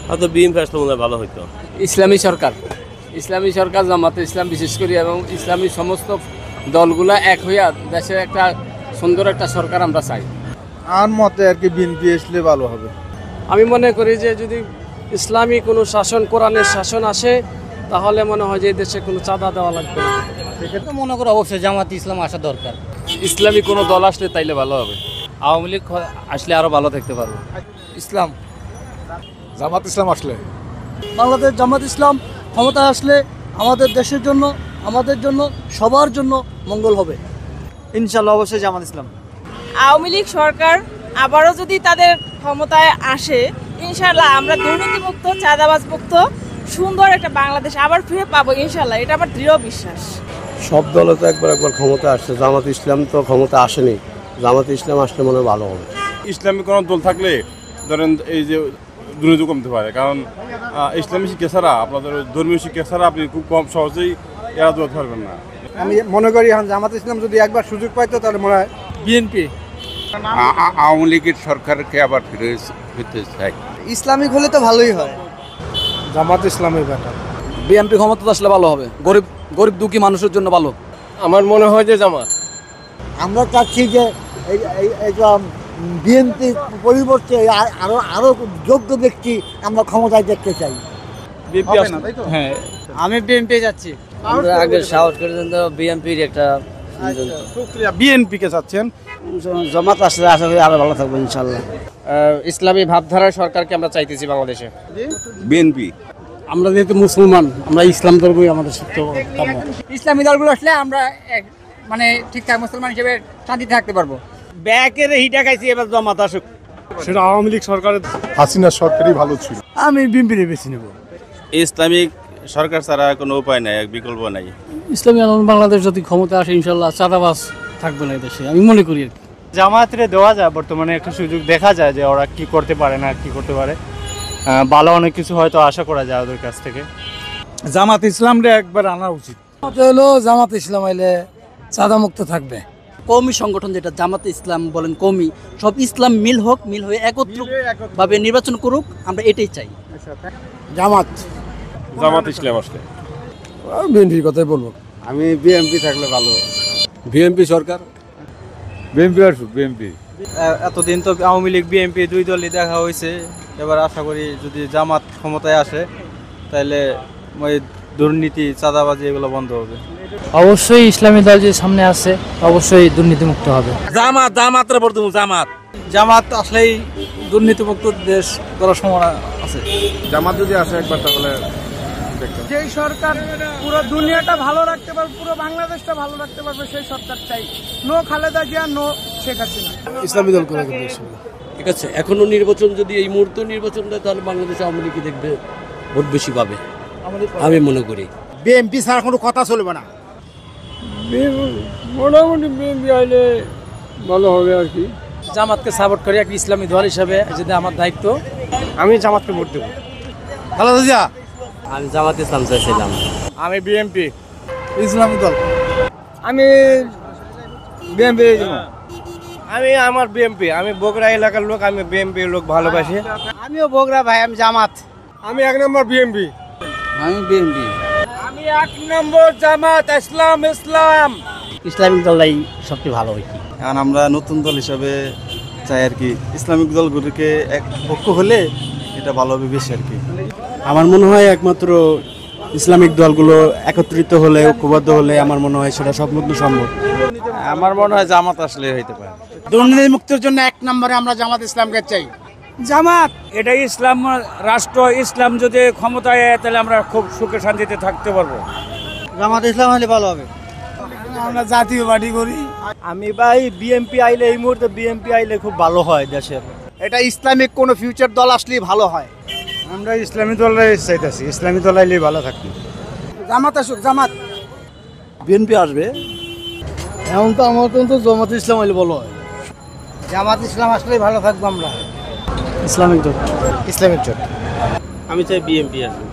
হয়তো বিএনপি আসলে মনে হয় ভালো হইতো।
ইসলামী সরকার, জামাত ইসলাম বিশেষ করে, এবং ইসলামী সমস্ত দলগুলা এক হইয়া দেশের একটা সুন্দর একটা সরকার আমরা চাই।
আমার মতে আর কি বিএনপি আসলে ভালো হবে।
আমি মনে করি যে যদি ইসলামী কোনো শাসন, কোরআনের শাসন আসে, তাহলে মনে হয় যে দেশে কোনো চাঁদা দেওয়া লাগবে না।
সেক্ষেত্রে মনে করি অবশ্যই জামাত ইসলাম আসা দরকার।
ইসলামী কোনো দল আসলে তাইলে ভালো হবে। আওয়ামী লীগ আসলে আরো ভালো থাকতে পারবো।
ইসলাম,
জামাত ইসলাম আসলে।
বাংলাদেশ জামাত ইসলাম ক্ষমতা আসলে আমাদের দেশের জন্য, আমাদের জন্য, সবার জন্য মঙ্গল হবে
ইনশাল্লাহ। অবশ্যই জামাত ইসলাম।
আওয়ামী লীগ সরকার আবারও যদি তাদের ক্ষমতায় আসে, ইনশাআল্লাহ আমরা দুর্নীতিমুক্ত, চাঁদাবাজ মুক্ত
সুন্দর একটা বাংলাদেশ আবার ফিরে পাবো ইনশাল্লাহ, এটা আমার দৃঢ় বিশ্বাস।
সব দলে তো একবার ক্ষমতা আসছে, জামাত ইসলাম তো ক্ষমতা আসেনি, জামাত ইসলাম আসলে মনে হয় ভালো হবে।
ইসলামিক কোনো দল থাকলে ধরেন এই যে দুর্নীতি কমতে পারে, কারণ ইসলামী শিক্ষা ছাড়া আপনাদের ধর্মীয় শিক্ষা ছাড়া আপনি খুব কম সহজেই এরা দৌড়াতে পারবেন না।
আমি মনে করি এখন জামাত ইসলাম যদি একবার সুযোগ পাইতো তাহলে মনে হয়
বিএনপি।
আওয়ামী লীগের সরকারকে আবার ফিরতে চাই।
ইসলামিক হলে তো ভালোই হয়।
জামাত ইসলামের ব্যাপার।
বিএনপি ক্ষমতা আসলে ভালো হবে, গরিব গরিব দুঃখী মানুষের জন্য ভালো।
আমার মনে হয় যে জামাত।
আমরা চাচ্ছি যে বিএনপি পরিবর্তে আরো যোগ্য ব্যক্তি আমরা ক্ষমতায় দেখতে চাই।
হ্যাঁ, আমি বিএনপি যাচ্ছি।
আমরা আগে সাহস করে দেন তো বিএনপির একটা
বিএনপি কে চাচ্ছেন?
জামাত আসলে আশা করি আরো ভালো থাকবো ইনশাল্লাহ।
ইসলামী ভাবধারার সরকারকে আমরা চাইতেছি বাংলাদেশে।
বিএনপি।
আমরা যেহেতু মুসলমান, আমরা ইসলাম ধর্মই আমাদের
ইসলামী দলগুলো আসলে আমরা মানে ঠিকঠাক মুসলমান হিসেবে শান্তিতে থাকতে পারবো।
ব্যাকের হিটা খাইছি, এবার জামাত আসুক।
সেটা আওয়ামী লীগ সরকারের, হাসিনার সরকারই ভালো ছিল। আমি বিএনপির বেছে নেব।
ইসলামিক সরকার ছাড়া কোনো উপায় নাই, বিকল্প নাই।
ইসলামী আন্দোলন বাংলাদেশ যদি ক্ষমতা আসে ইনশাল্লাহ চাঁদাবাজ থাকবে না দেশে, আমি মনে করি আর কি।
জামায়াতরে দেওয়া যায়, বর্তমানে একটা সুযোগ দেখা যায় যে ওরা কি করতে পারে না কি করতে পারে, ভালো অনেক কিছু হয়তো আশা করা যায় ওদের কাছ থেকে।
জামাত ইসলামরে একবার আনা উচিত।
হলো জামাত ইসলাম আইলে চাঁদা মুক্ত থাকবে।
কওমি সংগঠন যেটা জামাতে ইসলাম বলেন, কওমি সব ইসলাম মিল হোক, মিল হয়ে একত্রভাবে নির্বাচন করুক, আমরা এটাই চাই।
জামাত
ইসলাম আসলে
বিএনপির কথাই বলবো।
আমি বিএনপি থাকলে ভালো।
বিএনপি সরকার,
বিএনপি আসুক, বিএনপি।
এতদিন তো আওয়ামী লীগ বিএনপি দুই দলই দেখা হয়েছে, এবার আশা করি যদি জামাত ক্ষমতায় আসে তাহলে ওই দুর্নীতি চাঁদাবাজি এগুলো বন্ধ হবে।
অবশ্যই ইসলামী দল যে সামনে আছে অবশ্যই দুর্নীতিমুক্ত হবে।
জামাত আসলেই দুর্নীতিমুক্ত দেশ করার সম্ভাবনা আছে। জামাত যদি আসে একবার তাহলে
যেই সরকার পুরো দুনিয়াটা ভালো রাখতে পারবে, পুরো বাংলাদেশটা ভালো রাখতে পারবে, সেই সরকার চাই। No Khaleda Zia, no Sheikh Hasina.
ইসলামী দল করে
ঠিক আছে, এখনো নির্বাচন যদি এই মুহূর্তে নির্বাচন দেয় তাহলে বাংলাদেশে আওয়ামী লীগ দেখবে ভোট বেশি পাবে আমি মনে করি।
বিএনপি ছাড়া কোনো কথা চলবে না।
মোটামুটি বিএনপি আইলে ভালো হবে আর কি।
জামাতকে সাপোর্ট করি একটা ইসলামী দল হিসাবে, যদি আমার দায়িত্ব।
আমি জামাতকে ভোট দেবো।
ভালো যা।
আমি জামাত ইসলাম চাইছিলাম।
আমি বিএনপি। ইসলামী দল।
আমি বিএনপি। আমি আমার বিএনপি। আমি বগুড়া এলাকার লোক, আমি বিএনপির লোক ভালোবাসি।
আমিও বগুড়া ভাই, আমি জামাত।
আমি 1 নম্বর বিএনপি।
আমি বিএনপি।
আমি 1 নম্বর জামাত ইসলাম।
ইসলামিক দলটাই সবচেয়ে ভালো হয়।
এখন আমরা নতুন দল হিসাবে চাই আর কি, ইসলামিক দলগুলিকে এক পক্ষ হলে এটা ভালো হবে বেশি আর কি।
আমার মনে হয় একমাত্র ইসলামিক দলগুলো একত্রিত হলে, ঐক্যবদ্ধ হলে আমার মনে হয় সেটা সম্পূর্ণ সম্ভব।
আমার মনে হয় জামাত আসলে হইতে পারে।
দুর্নীতি মুক্তির জন্য 1 নম্বরে আমরা জামাত ইসলামকে চাই।
জামাত এটা ইসলাম রাষ্ট্র, ইসলাম যদি ক্ষমতায় তাহলে আমরা খুব সুখে শান্তিতে থাকতে পারবো।
জামাত ইসলাম হলে ভালো হবে।
আমরা জাতীয় পার্টি করি।
আমি ভাই বিএনপি আইলে, এই মুহূর্তে বিএনপি আইলে খুব ভালো হয় দেশের।
এটা ইসলামিক কোনো ফিউচার দল আসলেই ভালো হয়। আমরা ইসলামী দলটাই চাইতেছি, ইসলামী দল আইলেই ভালো থাকবে। জামাত আসুক, জামাত।
বিএনপি আসবে।
এখন তো আমার তো জামাত ইসলাম হইলে ভালো হয়।
জামাত ইসলাম আসলেই ভালো থাকবো আমরা।
ইসলামিক দল।
ইসলামিক দল।
আমি চাই বিএনপি আসবে।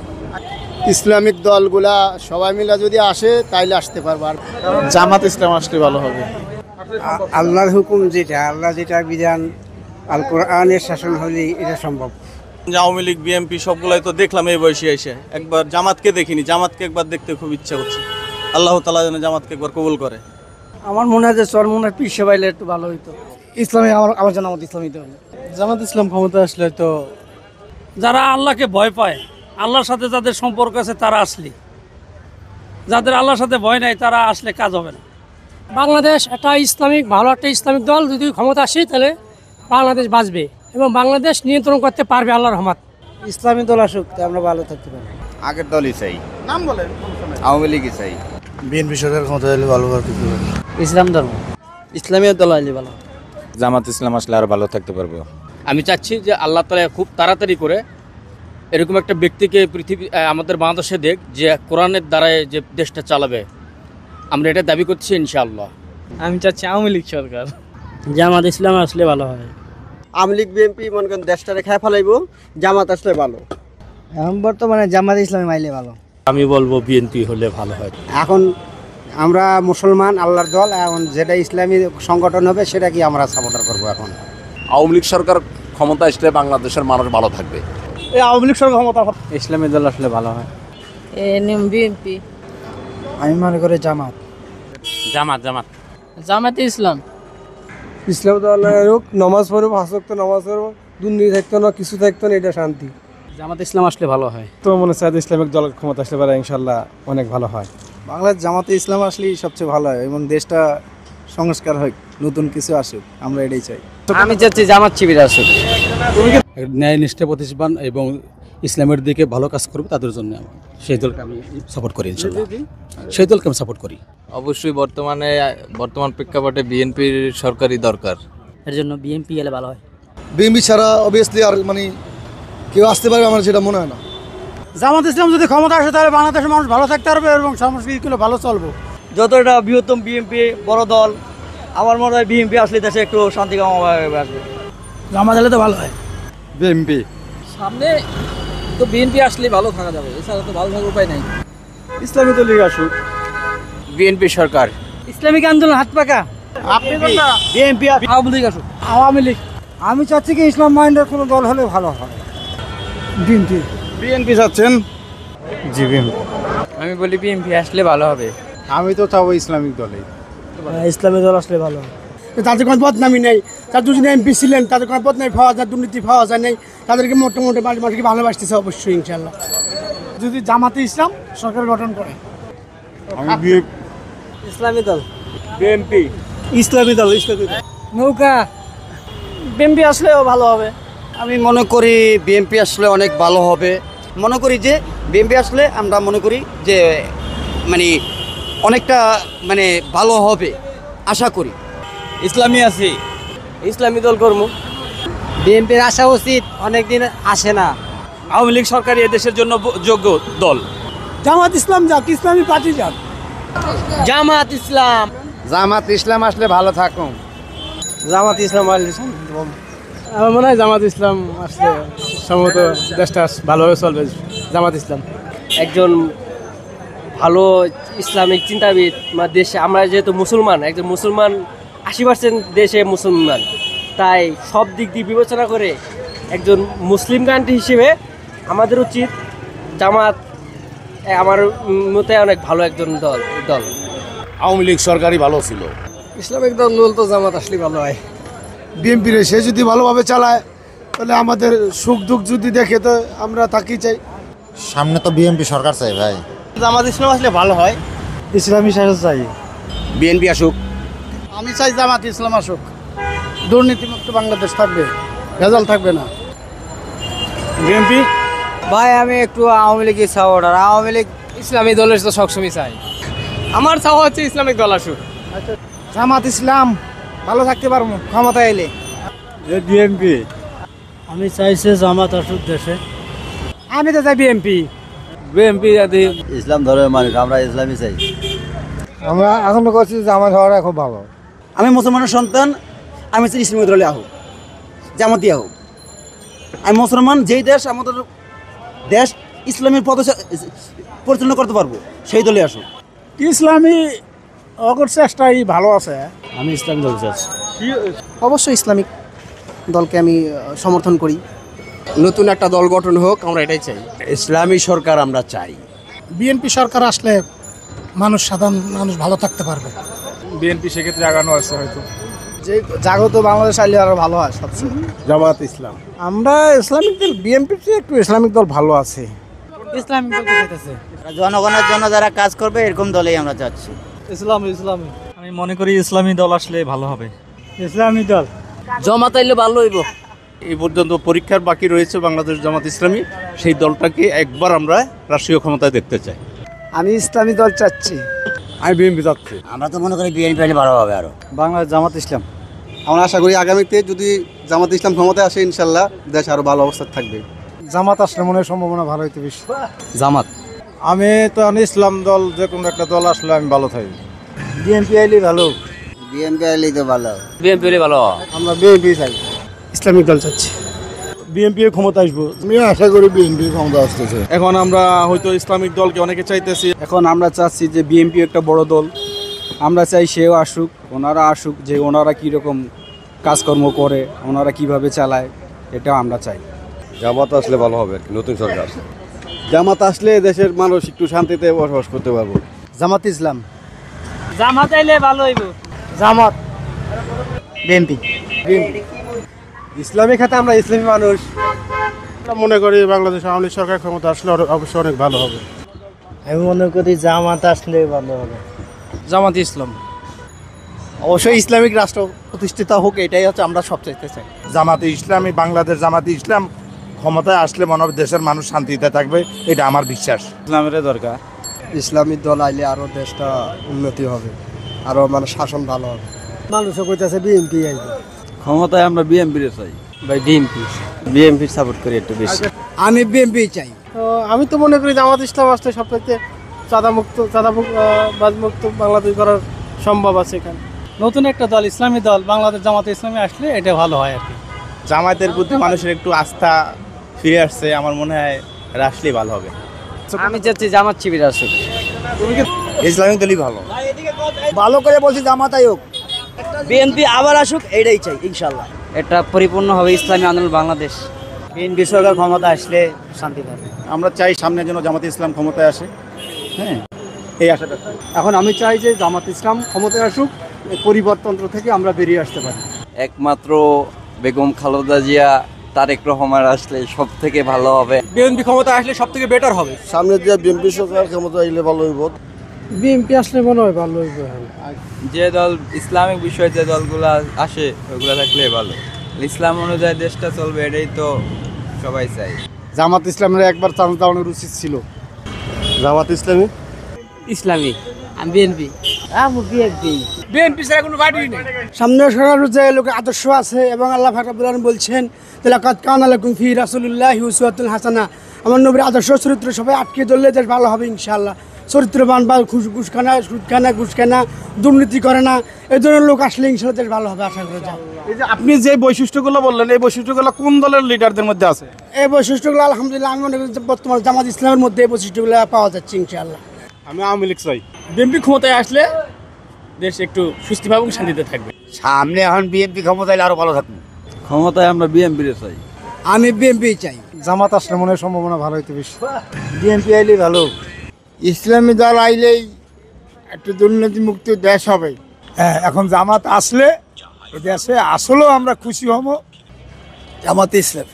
ইসলামিক দলগুলা সবাই মিলে যদি আসে তাইলে আসতে পারবো। আর
জামাত ইসলাম আসলে ভালো হবে।
আল্লাহর হুকুম যেটা, আল্লাহ যেটা বিধান, আল কোরআনের শাসন হলেই এটা সম্ভব।
আওয়ামী লীগ বিএনপি সবগুলাই তো দেখলাম এই বয়সে এসে, একবার জামাতকে দেখিনি। জামাতকে একবার দেখতে খুব ইচ্ছা করছে। আল্লাহ তাআলা যেন জামাতকে একবার কবুল করে।
আমার মনে হয় যে চরমনের পিছিয়ে পাইলে একটু ভালো হইতো।
ইসলামী আমার জামাত ইসলামী দল।
জামাত ইসলাম ক্ষমতা আসলে তো
যারা আল্লাহকে ভয় পায়, আল্লাহর সাথে যাদের সম্পর্ক আছে তারা আসলে, যাদের আল্লাহর সাথে ভয় নাই তারা আসলে কাজ হবে না।
বাংলাদেশ একটা ইসলামিক, ভালো একটা ইসলামিক দল যদি ক্ষমতা আসে তাহলে বাংলাদেশ বাঁচবে এবং বাংলাদেশ নিয়ন্ত্রণ করতে পারবে আল্লাহর রহমত।
ইসলামী দল আসুক, আমরা ভালো থাকতে পারবো।
আগের দলই চাই।
নাম বলেন।
আওয়ামী লীগই চাই।
বিএনপি সরকার ক্ষমতা হলে ভালো থাকতে পারবে।
ইসলাম ধর্ম, ইসলামী দল আইলে ভালো।
জামাত ইসলাম আসলে আর ভালো থাকতে পারবো।
আমি চাচ্ছি যে আল্লাহ তাআলা খুব তাড়াতাড়ি করে
এরকম একটা ব্যক্তিকে পৃথিবী আমাদের বাংলাদেশে দেখ যে কোরআনের দ্বারায় যে দেশটা চালাবে, আমরা এটা দাবি করছি ইনশাআল্লাহ।
আমি চাচ্ছি আওয়ামী লীগ সরকার।
জামাত ইসলাম আসলে ভালো হয়।
আওয়ামী লীগ বিএনপি মনে করেন দেশটারে খেয়ে ফেলাইব, জামাত আসলে ভালো।
এখন বর্তমানে জামাত ইসলামী মাইলে ভালো।
আমি বলবো বিএনপি হলে ভালো হয়।
এখন আমরা মুসলমান, আল্লাহর দল, এখন যেটা ইসলামী সংগঠন হবে সেটা কি আমরা সাপোর্টার করবো। এখন
আওয়ামী লীগ সরকার ক্ষমতা আসলে বাংলাদেশের মানুষ ভালো থাকবে।
এই আওয়ামী লীগ সরকার ক্ষমতা
ইসলামী দল আসলে ভালো হয়।
বিএনপি।
আমি মনে করি জামাত।
জামাত জামাত জামাতে ইসলাম।
ইসলাম দল হোক, নামাজ পড়বো, 5 ওয়াক্ত নামাজ পড়বো, দুর্নীতি থাকতো না, কিছু থাকতো না, এটা শান্তি।
জামাতে ইসলাম আসলে ভালো হয়।
তো মনে হয় ইসলামিক দল ক্ষমতা আসলে পারে ইনশাল্লাহ অনেক ভালো হয়।
বাংলার জামাতে ইসলাম আসলেই সবচেয়ে ভালো হয় এবং দেশটা সংস্কার হয়, নতুন কিছু আসুক, আমরা এটাই চাই।
আমি চাচ্ছি জামাত শিবির আসুক।
ন্যায় নিষ্ঠা প্রতিষ্ঠান এবং ইসলামের দিকে ভালো কাজ করবে তাদের জন্য সেই দলকে আমি সাপোর্ট করি ইনশাল্লাহ। সেই দলকে আমি সাপোর্ট করি।
অবশ্যই বর্তমান প্রেক্ষাপটে বিএনপির সরকারি দরকার।
এর জন্য বিএনপি এলে ভালো হয়।
বিএনপি ছাড়া অবভিয়াসলি আর মানে কেউ আসতে পারবে আমার সেটা মনে হয় না।
জামাত ইসলাম যদি ক্ষমতা আসে তাহলে বাংলাদেশের মানুষ ভালো থাকতে পারবে এবং সাংস্কৃতিকগুলো ভালো চলবে।
যতটা বৃহত্তম বিএনপি বড় দল, আমার মনে হয় বিএনপি আসলে দেশে একটু শান্তিকামভাবে আসবে।
জামাত এলে তো ভালো হয়।
বিএনপি
সামনে তো বিএনপি আসলে ভালো থাকা যাবে, এছাড়া তো ভালো থাকার উপায় নাই।
ইসলামী দল আসুক।
বিএনপি সরকার।
ইসলামিক আন্দোলন হাত পাকা।
বিএনপি
আওয়ামী লীগ আসুক।
আওয়ামী লীগ।
আমি চাচ্ছি কি ইসলাম মাইন্ডের কোনো দল হলে ভালো হয়। বিএনপি।
বিএনপি চাচ্ছেন? জি বিএনপি।
আমি বলি বিএনপি আসলে ভালো হবে।
আমি তো চাবো ইসলামিক দলে।
ইসলামী দল আসলে ভালো হয়।
তাদের কোনো বদনামি নেই, তার দুজন এমপি ছিলেন, তাদের কোনো বদনামি পাওয়া যায়, দুর্নীতি পাওয়া যায় নেই, তাদেরকে মোটামুটি মানুষকে ভালোবাসতেছে অবশ্যই ইনশাল্লাহ। যদি জামাতে ইসলাম সরকার গঠন করে।
আমি
ইসলামী দল।
বিএনপি।
ইসলামী দল।
নৌকা।
বিএনপি আসলেও ভালো হবে।
আমি মনে করি বিএনপি আসলে অনেক ভালো হবে। মনে করি যে বিএনপি আসলে আমরা মনে করি যে মানে অনেকটা মানে ভালো হবে আশা করি।
ইসলামী আছি, ইসলামী দল কর্ম।
বিএনপির আসা উচিত, অনেকদিন আসে না।
আওয়ামী লীগ সরকারি এদেশের জন্য যোগ্য দল।
জামাত ইসলাম যাক, ইসলামী পার্টি যাক।
জামাত ইসলাম।
জামাত ইসলাম আসলে ভালো থাকুন।
জামাত ইসলাম
আমার মনে হয় জামাত ইসলাম আসলে সম্ভবত দেশটা ভালোভাবে চলবে। জামাত ইসলাম
একজন ভালো ইসলামিক চিন্তাবিদ, দেশে আমরা যেহেতু মুসলমান, একজন মুসলমান 80% দেশে মুসলমান, তাই সব দিক দিয়ে বিবেচনা করে একজন মুসলিম কান্ট্রি হিসেবে আমাদের উচিত জামাত আমার মতে অনেক ভালো একজন দল।
আওয়ামী লীগ সরকারই ভালো ছিল।
ইসলামিক দল তো জামাত আসলে ভালো হয়। বিএনপি রে সে যদি ভালোভাবে চালায় তাহলে আমাদের সুখ দুঃখ যদি দেখে তো আমরা তাকে চাই।
সামনে তো বিএনপি সরকার চাই ভাই।
জামাত ইসলাম আসলে ভালো হয়।
ইসলামী শাসন চাই।
বিএনপি আসুক।
আমি চাই জামাত ইসলাম আসুক। দুর্নীতিমুক্ত বাংলাদেশ থাকবে, ভেজাল থাকবে না।
বিএনপি।
ভাই আমি একটু আওয়ামী লীগের সাপোর্টার। আওয়ামী লীগ
ইসলামী দলের তো সবসময় চাই। আমার চাওয়া হচ্ছে ইসলামিক দল আসুক।
জামাত ইসলাম ভালো থাকতে পারবো ক্ষমতা এলে।
বিএনপি।
আমি চাইছি জামাত আসুক দেশে।
আমি তো চাই বিএনপি।
বিএনপি যদি
ইসলাম ধর্মের মানুষ, আমরা ইসলামই চাই।
আমরা এখন করছি যে আমার হওয়াটা খুব ভালো।
আমি মুসলমানের সন্তান, আমি চাই ইসলামী দলে আহুক, জামাতি আহুক। আমি মুসলমান, যেই দেশ আমাদের দেশ ইসলামের পথে পরিচালনা করতে পারবো সেই দলে আসুক।
ইসলামী অগর চেষ্টাই ভালো আছে।
আমি ইসলামী দল চাচ্ছি।
অবশ্যই ইসলামিক দলকে আমি সমর্থন করি।
নতুন একটা দল গঠন হোক, আমরা এটাই চাই।
ইসলামী সরকার আমরা চাই।
বিএনপি সরকার আসলে সাধারণ মানুষ ভালো থাকতে পারবে।
বিএনপি সেক্ষেত্রে আগানো আছে হয়তো।
যে জাগত বাংলাদেশ আইলে আরো ভালো হয় সবচেয়ে।
জামাত ইসলাম।
আমরা ইসলামিক দল বিএনপির চেয়ে একটু ইসলামিক দল ভালো আছে।
ইসলামিক দল চাইতেছে
জনগণের জন্য যারা কাজ করবে এরকম দলেই আমরা চাচ্ছি।
ইসলামী। আমি মনে করি ইসলামী দল আসলে ভালো হবে।
ইসলামী দল।
জামাত আইলে ভালো হইব।
এই পর্যন্ত পরীক্ষার বাকি রয়েছে বাংলাদেশ জামাত ইসলামী, সেই দলটাকে একবার আমরা রাষ্ট্রীয় ক্ষমতায় দেখতে চাই।
আমি ইসলামী দল চাচ্ছি।
আমি বিএনপি চাচ্ছি।
আমরা তো মনে করি বিএনপি হলে ভালো হবে আরো।
বাংলাদেশ জামাত ইসলাম। আমরা আশা করি আগামীতে যদি জামাত ইসলাম ক্ষমতায় আসে ইনশাল্লাহ দেশ আরো ভালো অবস্থা থাকবে।
জামাত আসলে মনে হয় সম্ভাবনা ভালো হইতে বেশি।
জামাত।
আমি তো ইসলাম দল যে কোনো একটা দল আসলে আমি ভালো থাকি।
বিএনপি আইলেই ভালো। বিএনপি আইলেই তো ভালো।
বিএনপি হলে ভালো।
আমরা বিএনপি চাই। ইসলামিক দল চাচ্ছি। বিএনপি ক্ষমতা আসবো। আমি আশা করি বিএনপি ক্ষমতা আসতেছে।
এখন আমরা হয়তো ইসলামিক দলকে অনেকে চাইতেছি।
এখন আমরা চাচ্ছি যে বিএনপি একটা বড় দল, আমরা চাই সেও আসুক, ওনারা আসুক, যে ওনারা কীরকম কাজকর্ম করে, ওনারা কিভাবে চালায়, এটা আমরা চাই।
জামাত আসলে ভালো হবে আর কি, নতুন সরকার।
জামাত আসলে দেশের মানুষ একটু শান্তিতে বসবাস করতে পারবো। জামাত ইসলাম।
জামাত আইলে ভালো হইব।
জামাত। বিএনপি। ইসলামী খাতে আমরা ইসলামী মানুষ মনে করি বাংলাদেশ আওয়ামী লীগ সরকার ক্ষমতা আসলে অবশ্যই অনেক ভালো হবে।
আমি মনে করি জামাত আসলে ভালো হবে।
জামাত ইসলাম।
অবশ্যই ইসলামিক রাষ্ট্র প্রতিষ্ঠিত হোক, এটাই হচ্ছে আমরা সব চাইতে চাই।
জামাতে ইসলামী, বাংলাদেশ জামাতে ইসলাম ক্ষমতায় আসলে মনে হবে দেশের মানুষ শান্তিতে থাকবে, এটা আমার বিশ্বাস।
ইসলামের দরকার। ইসলামী দল আইলে আরো দেশটা উন্নতি হবে, আরো মানে শাসন ভালো হবে। মানুষও কইতাছে বিএনপি আইবে।
ক্ষমতায় আমরা বিএনপির চাই।
ভাই বিএনপি সাপোর্ট করি একটু বেশি।
আমি বিএনপি চাই।
তো আমি তো মনে করি জামাত ইসলাম আসলে সবথেকে চাঁদাবাজমুক্ত বাংলাদেশ করার সম্ভব আছে এখানে।
নতুন একটা দল, ইসলামী দল, বাংলাদেশ জামাতে ইসলামী আসলে এটা ভালো হয় আর কি।
জামাতের প্রতি মানুষের একটু আস্থা ফিরে আসছে, আমার মনে হয় আসলেই ভালো হবে।
আমি চাচ্ছি জামাত শিবির আসুক।
ইসলামিক দলই ভালো।
ভালো করে বলছি জামাত আয়োগ। বিএনপি আবার আসুক, এটাই চাই ইনশাল্লাহ।
এটা পরিপূর্ণ হবে ইসলামী আন্দোলন বাংলাদেশ।
বিএনপি সরকার ক্ষমতা আসলে শান্তি পাবে।
আমরা চাই সামনে যেন জামাত ইসলাম ক্ষমতায় আসে। হ্যাঁ, এই আশাটা। এখন আমি চাই যে জামাত ইসলাম ক্ষমতায় আসুক, পরিবর্তন থেকে আমরা বেরিয়ে আসতে পারি।
একমাত্র বেগম খালেদা জিয়া, তারেক রহমান আসলে সব থেকে ভালো হবে।
বিএনপি ক্ষমতা আসলে সব থেকে বেটার হবে।
সামনে যে বিএনপি সরকার ক্ষমতা আইলে ভালো হইব।
বিএনপি আসলে মনে হয় ভালো হইব।
যে দল ইসলামিক বিষয়ে যে দলগুলো আসে ওগুলো থাকলে ভালো, ইসলাম অনুযায়ী দেশটা চলবে, এটাই তো সবাই চাই।
জামাত ইসলামের একবার চান্স দেওয়ানোর উচিত ছিল। জামাত ইসলামী।
ইসলামী। আমি বিএনপি।
বিএনপি ছাড়া কোনো পার্টি নেই। সামনে সরকার যে লোকের আদর্শ আছে এবং আল্লাহ ফাকরাবুল আলামিন বলছেন লাকাদ কানা লাকুম ফি রাসূলিল্লাহি উসওয়াতুন হাসানা। আমার নবীর আদর্শ চরিত্র সবাই আটকে ধরলে দেশ ভালো হবে ইনশাআল্লাহ। চরিত্রবান বা ঘুষখানা দুর্নীতি করে না, এই ধরনের লোক আসলে ইনশাআল্লাহ দেশ ভালো হবে আশা করা যায়।
এই যে আপনি যে বৈশিষ্ট্যগুলো বললেন, এই বৈশিষ্ট্যগুলো কোন দলের লিডারদের মধ্যে আছে?
এই বৈশিষ্ট্যগুলো আলহামদুলিল্লাহ আমি মনে করি যে বর্তমান জামাত ইসলামের মধ্যে এই বৈশিষ্ট্যগুলো পাওয়া যাচ্ছে ইনশাআল্লাহ।
আমি আওয়ামী লীগ চাই।
বিএনপি ক্ষমতায় আসলে দেশ একটু সুস্থভাবে এবং শান্তিতে থাকবে।
সামনে এখন বিএনপি ক্ষমতা আইলে আরো ভালো থাকবে।
ক্ষমতায় আমরা বিএনপির চাই।
আমি বিএনপি চাই।
জামাত আসলে মনে হয় সম্ভাবনা ভালো হইতে বেশি।
বিএনপি আইলেই ভালো।
ইসলামী দল আইলেই একটু দুর্নীতিমুক্ত দেশ হবে।
হ্যাঁ, এখন জামাত আসলে এই দেশে আসলেও আমরা খুশি হব।
জামাত ইসলাম।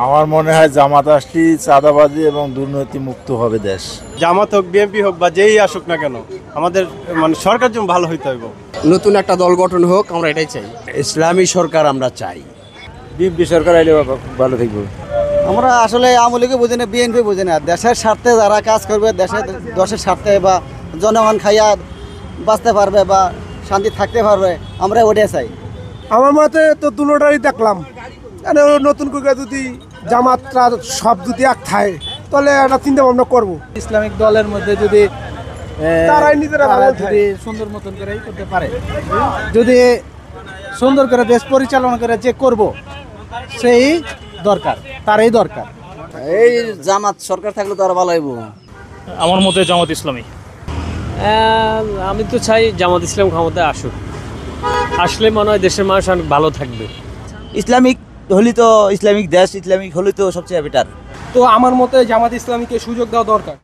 আমার মনে হয় জামাত আসলে চাঁদাবাজি এবং দুর্নীতি মুক্ত হবে দেশ।
জামাত হোক, বিএনপি হোক বা যেই আসুক না কেন, আমাদের মানে সরকার যেন ভালো হইতে হবে।
নতুন একটা দল গঠন হোক, আমরা এটাই চাই।
ইসলামী সরকার আমরা চাই।
বিএনপি সরকার আইলে ভালো থাকবে।
আমরা আসলে আওয়ামী লীগও বুঝি না, বিএনপি বুঝি না। দেশের স্বার্থে যারা কাজ করবে, দেশের স্বার্থে বা জনগণ খাইয়া বাঁচতে পারবে বা শান্তি থাকতে পারবে, আমরা ওটাই চাই।
আমার মতে তো দুটোটাই দেখলাম। নতুন করে যদি জামাতরা সব যদি এক থাকে তাহলে একটা চিন্তা ভাবনা করবো।
ইসলামিক দলের মধ্যে যদি
তারাই নিজেরা
যদি সুন্দর মতন করে করতে পারে, যদি সুন্দর করে দেশ পরিচালনা করে যে করব, সেই দরকার, তারই দরকার।
এই জামাত সরকার থাকলে তো আরো ভালো হইব।
আমার মতে জামাত ইসলামী।
আমি তো চাই জামাত ইসলাম ক্ষমতায় আসুক, আসলে মনে হয় দেশের মানুষ অনেক ভালো থাকবে।
ইসলামিক হলে তো ইসলামিক দেশ, ইসলামিক হলে তো সবচেয়ে বেটার।
তো আমার মতে জামাত ইসলামীকে সুযোগ দেওয়া দরকার।